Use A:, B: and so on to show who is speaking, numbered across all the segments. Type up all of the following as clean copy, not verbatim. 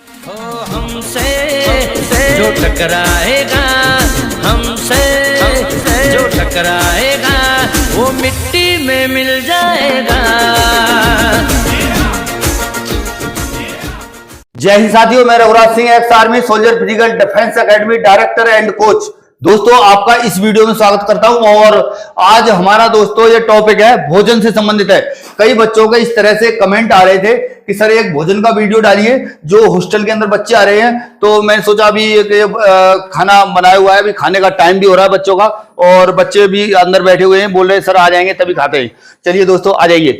A: हमसे जो टकराएगा, हमसे जो टकराएगा, वो मिट्टी में मिल जाएगा।
B: जय हिंद साथियों, मैं Raghuraj Singh, ex army soldier, physical defence academy director and coach. दोस्तों, आपका इस वीडियो में स्वागत करता हूं। और आज हमारा दोस्तों ये टॉपिक है, भोजन से संबंधित है। कई बच्चों के इस तरह से कमेंट आ रहे थे कि सर एक भोजन का वीडियो डालिए, जो हॉस्टल के अंदर बच्चे आ रहे हैं। तो मैंने सोचा अभी खाना बनाया हुआ है, अभी खाने का टाइम भी हो रहा है बच्चों का, और बच्चे भी अंदर बैठे हुए हैं, बोल रहे हैं सर आ जाएंगे तभी खाते हैं। चलिए दोस्तों आ जाइए।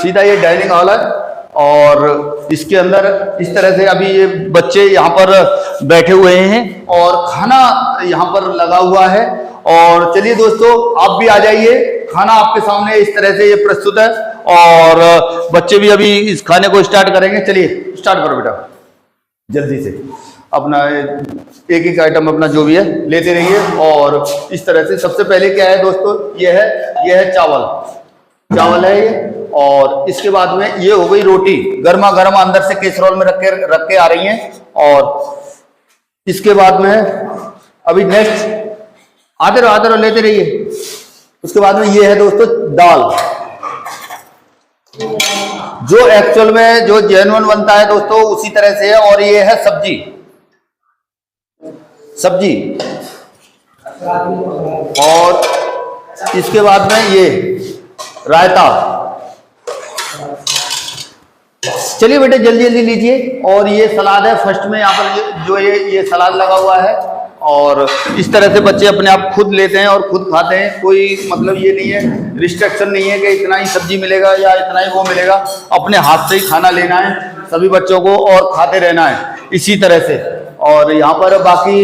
B: सीधा ये डाइनिंग हॉल है और इसके अंदर इस तरह से अभी ये बच्चे यहाँ पर बैठे हुए हैं और खाना यहाँ पर लगा हुआ है। और चलिए दोस्तों आप भी आ जाइए, खाना आपके सामने इस तरह से ये प्रस्तुत है और बच्चे भी अभी इस खाने को स्टार्ट करेंगे। चलिए स्टार्ट करो बेटा, जल्दी से अपना एक एक आइटम अपना जो भी है लेते रहिए। और इस तरह से सबसे पहले क्या है दोस्तों, ये है चावल है ये। और इसके बाद में ये हो गई रोटी, गर्मा गर्म अंदर से कैसरोल में रख के आ रही हैं। और इसके बाद में अभी नेक्स्ट आते रहो लेते रहिए। उसके बाद में ये है दोस्तों दाल, जो एक्चुअल में जो जेन्युइन बनता है दोस्तों उसी तरह से है। और ये है सब्जी। और इसके बाद में ये रायता। चलिए बेटे जल्दी जल्दी लीजिए। और ये सलाद है फर्स्ट में, यहाँ पर जो ये सलाद लगा हुआ है। और इस तरह से बच्चे अपने आप खुद लेते हैं और खुद खाते हैं। कोई मतलब ये नहीं है, रिस्ट्रिक्शन नहीं है कि इतना ही सब्जी मिलेगा या इतना ही वो मिलेगा। अपने हाथ से ही खाना लेना है सभी बच्चों को और खाते रहना है इसी तरह से। और यहाँ पर बाकी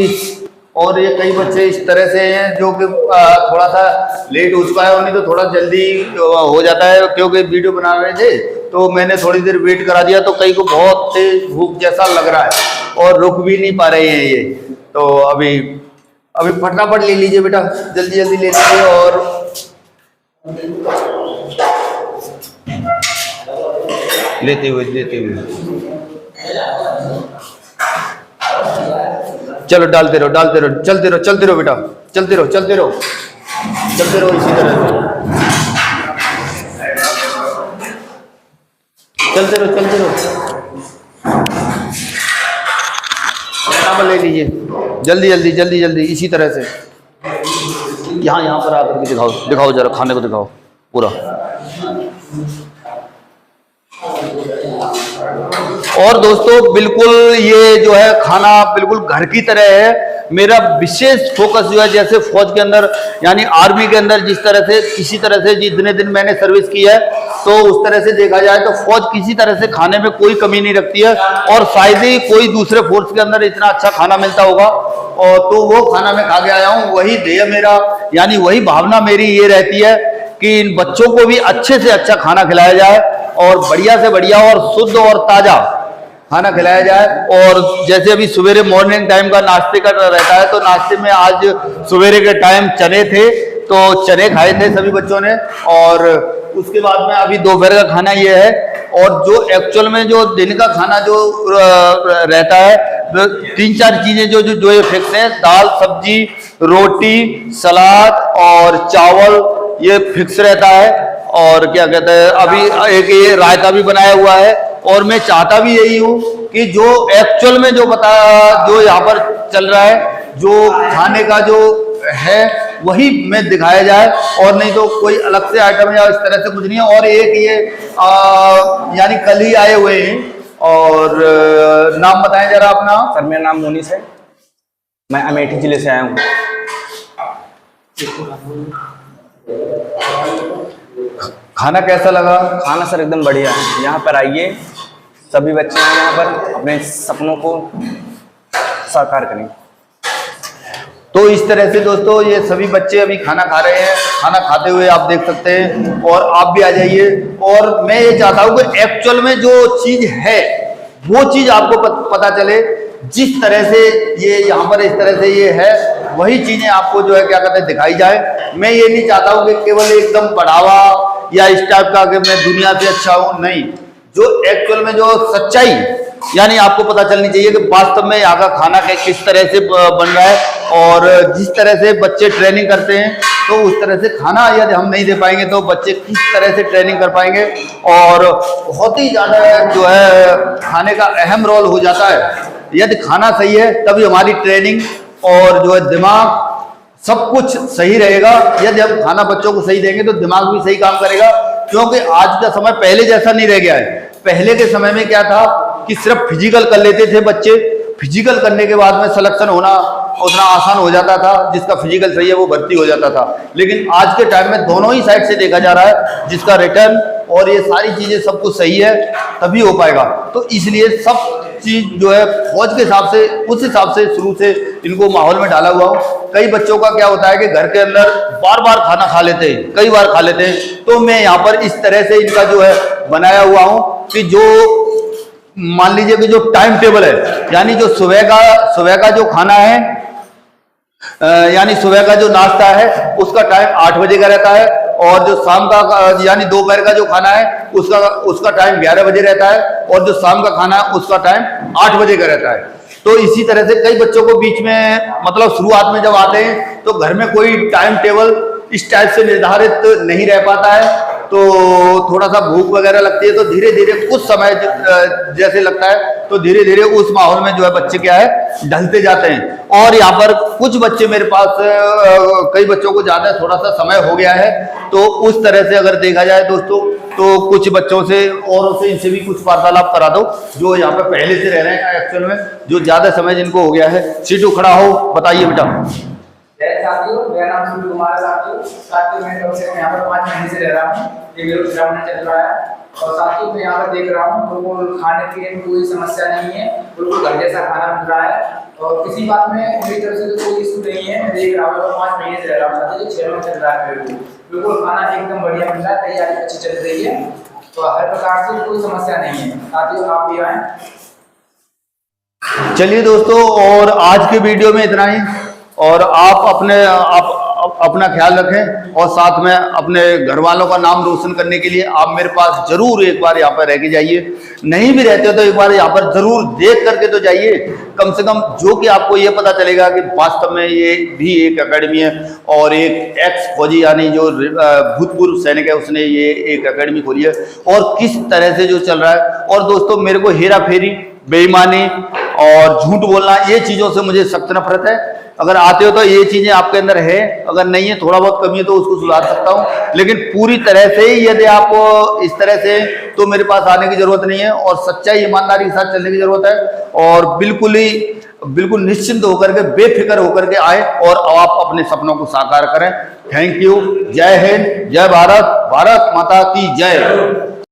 B: और ये कई बच्चे इस तरह से हैं जो कि थोड़ा सा लेट हो चुका है, उन्हें तो थोड़ा जल्दी हो जाता है क्योंकि वीडियो बना रहे थे तो मैंने थोड़ी देर वेट करा दिया। तो कई को बहुत तेज भूख जैसा लग रहा है और रुक भी नहीं पा रहे हैं ये। तो अभी फटाफट ले लीजिए बेटा, जल्दी जल्दी ले लीजिए। और लेते हुए चलो डालते रहो, चलते रहो बेटा, चलते रहो इसी तरह से चलते रहो। ले लीजिए जल्दी इसी तरह से। यहाँ पर आकर के दिखाओ जरा, खाने को दिखाओ पूरा। और दोस्तों बिल्कुल ये जो है खाना बिल्कुल घर की तरह है। मेरा विशेष फोकस जो है, जैसे फौज के अंदर यानी आर्मी के अंदर जिस तरह से इसी तरह से जितने दिन मैंने सर्विस की है, तो उस तरह से देखा जाए तो फौज किसी तरह से खाने में कोई कमी नहीं रखती है। और शायद ही कोई दूसरे फोर्स के अंदर इतना अच्छा खाना मिलता होगा। और तो वो खाना मैं खा के आया हूँ, वही ध्येय मेरा यानी वही भावना मेरी ये रहती है कि इन बच्चों को भी अच्छे से अच्छा खाना खिलाया जाए और बढ़िया से बढ़िया और शुद्ध और ताजा खाना खिलाया जाए। और जैसे अभी सवेरे मॉर्निंग टाइम का नाश्ते का रहता है, तो नाश्ते में आज सवेरे के टाइम चने थे, तो चने खाए थे सभी बच्चों ने। और उसके बाद में अभी दोपहर का खाना ये है। और जो एक्चुअल में जो दिन का खाना जो रहता है, 3-4 चीजें जो ये फिक्स है, दाल सब्जी रोटी सलाद और चावल, ये फिक्स रहता है। और क्या कहते हैं, अभी एक ये रायता भी बनाया हुआ है। और मैं चाहता भी यही हूँ कि जो एक्चुअल में जो यहाँ पर चल रहा है, जो खाने का जो है वही में दिखाया जाए, और नहीं तो कोई अलग से आइटम या इस तरह से कुछ नहीं है। और एक ये यानी कल ही आए हुए हैं। और नाम बताएं जरा अपना।
C: सर मेरा नाम मोनिस है, मैं अमेठी जिले से आया हूँ।
B: खाना कैसा लगा?
C: खाना सर एकदम बढ़िया है। यहाँ पर आइए, सभी बच्चे हैं यहाँ पर, अपने सपनों को साकार करें।
B: तो इस तरह से दोस्तों ये सभी बच्चे अभी खाना खा रहे हैं, खाना खाते हुए आप देख सकते हैं। और आप भी आ जाइए। और मैं ये चाहता हूँ कि एक्चुअल में जो चीज है वो चीज आपको पता चले। जिस तरह से ये यहाँ पर इस तरह से ये है, वही चीजें आपको जो है क्या कहते हैं दिखाई जाए। मैं ये नहीं चाहता हूँ कि केवल एकदम बढ़ावा या इस टाइप का कि मैं दुनिया से अच्छा हूँ, नहीं। जो एक्चुअल में जो सच्चाई यानी आपको पता चलनी चाहिए कि वास्तव में यहाँ का खाना किस तरह से बन रहा है। और जिस तरह से बच्चे ट्रेनिंग करते हैं तो उस तरह से खाना यदि हम नहीं दे पाएंगे तो बच्चे किस तरह से ट्रेनिंग कर पाएंगे। और बहुत ही ज़्यादा जो है खाने का अहम रोल हो जाता है। यदि खाना सही है तभी हमारी ट्रेनिंग और जो है दिमाग सब कुछ सही रहेगा। यदि हम खाना बच्चों को सही देंगे तो दिमाग भी सही काम करेगा, क्योंकि आज का समय पहले जैसा नहीं रह गया है। पहले के समय में क्या था कि सिर्फ फिजिकल कर लेते थे बच्चे, फिजिकल करने के बाद में सिलेक्शन होना उतना आसान हो जाता था, जिसका फिजिकल सही है वो भर्ती हो जाता था। लेकिन आज के टाइम में दोनों ही साइड से देखा जा रहा है, जिसका रिटर्न और ये सारी चीजें सब कुछ सही है तभी हो पाएगा। तो इसलिए सब चीज जो है फौज के हिसाब से उस हिसाब से शुरू से इनको माहौल में डाला हुआ हूँ। कई बच्चों का क्या होता है कि घर के अंदर बार बार खाना खा लेते हैं, कई बार खा लेते हैं, तो मैं यहाँ पर इस तरह से इनका जो है बनाया हुआ हूँ कि जो मान लीजिए कि जो टाइम टेबल है, यानी जो सुबह का जो खाना है, यानी सुबह का जो नाश्ता है उसका टाइम 8 बजे का रहता है, और जो शाम का यानी दोपहर का जो खाना है उसका टाइम 11 बजे रहता है, और जो शाम का खाना है उसका टाइम 8 बजे का रहता है। तो इसी तरह से कई बच्चों को बीच में मतलब शुरुआत में जब आते हैं तो घर में कोई टाइम टेबल इस टाइप से निर्धारित नहीं रह पाता है, तो थोड़ा सा भूख वगैरह लगती है, तो धीरे धीरे कुछ समय जैसे लगता है तो धीरे धीरे उस माहौल में जो है बच्चे क्या है ढलते जाते हैं। और यहाँ पर कुछ बच्चे मेरे पास कई बच्चों को ज्यादा थोड़ा सा समय हो गया है, तो उस तरह से अगर देखा जाए दोस्तों तो कुछ बच्चों से औरों से इनसे भी कुछ वार्तालाप करा दो जो यहाँ पे पहले से रह रहे हैं एक्चुअल में, जो ज्यादा समय जिनको हो गया है। सीटू खड़ा हो, बताइए बेटा।
D: साथियों, मेरा नाम सूर्य कुमार है। साथियों मैं कम से कम यहाँ पर 5 महीने से रह रहा हूँ। ये मेरा ग्रामीण चल रहा है, और साथियों मैं यहाँ पर देख रहा हूँ बिल्कुल खाने पीने में कोई समस्या नहीं है, बिल्कुल घर जैसा खाना मिल रहा है, और किसी बात में मेरी तरफ से तो कोई इशू नहीं है। मैं देख रहा हूँ 5 महीने से रह रहा हूँ, साथियों 6 महीने चल रहा है मेरे को, बिल्कुल खाना एकदम बढ़िया मिल रहा है, तैयारी अच्छी चल रही है, तो हर प्रकार से कोई समस्या नहीं है। साथियों आप भी आए।
B: चलिए दोस्तों, और आज के वीडियो में इतना ही, और आप अपना ख्याल रखें, और साथ में अपने घर वालों का नाम रोशन करने के लिए आप मेरे पास जरूर एक बार यहाँ पर रह के जाइए। नहीं भी रहते हो तो एक बार यहाँ पर जरूर देख करके तो जाइए, कम से कम जो कि आपको ये पता चलेगा कि वास्तव में ये भी एक एकेडमी है, और एक एक्स फौजी यानी जो भूतपूर्व सैनिक है उसने ये एक एकेडमी खोली है, और किस तरह से जो चल रहा है। और दोस्तों मेरे को हेरा फेरी, बेईमानी और झूठ बोलना ये चीज़ों से मुझे सख्त नफरत है। अगर आते हो तो ये चीजें आपके अंदर है, अगर नहीं है थोड़ा बहुत कमी है तो उसको सुधार सकता हूँ, लेकिन पूरी तरह से यदि आप इस तरह से तो मेरे पास आने की जरूरत नहीं है, और सच्चाई ईमानदारी के साथ चलने की जरूरत है, और बिल्कुल निश्चिंत होकर के बेफिक्र होकर के आए और आप अपने सपनों को साकार करें। Thank you. जय हिंद, जय भारत, भारत माता की जय।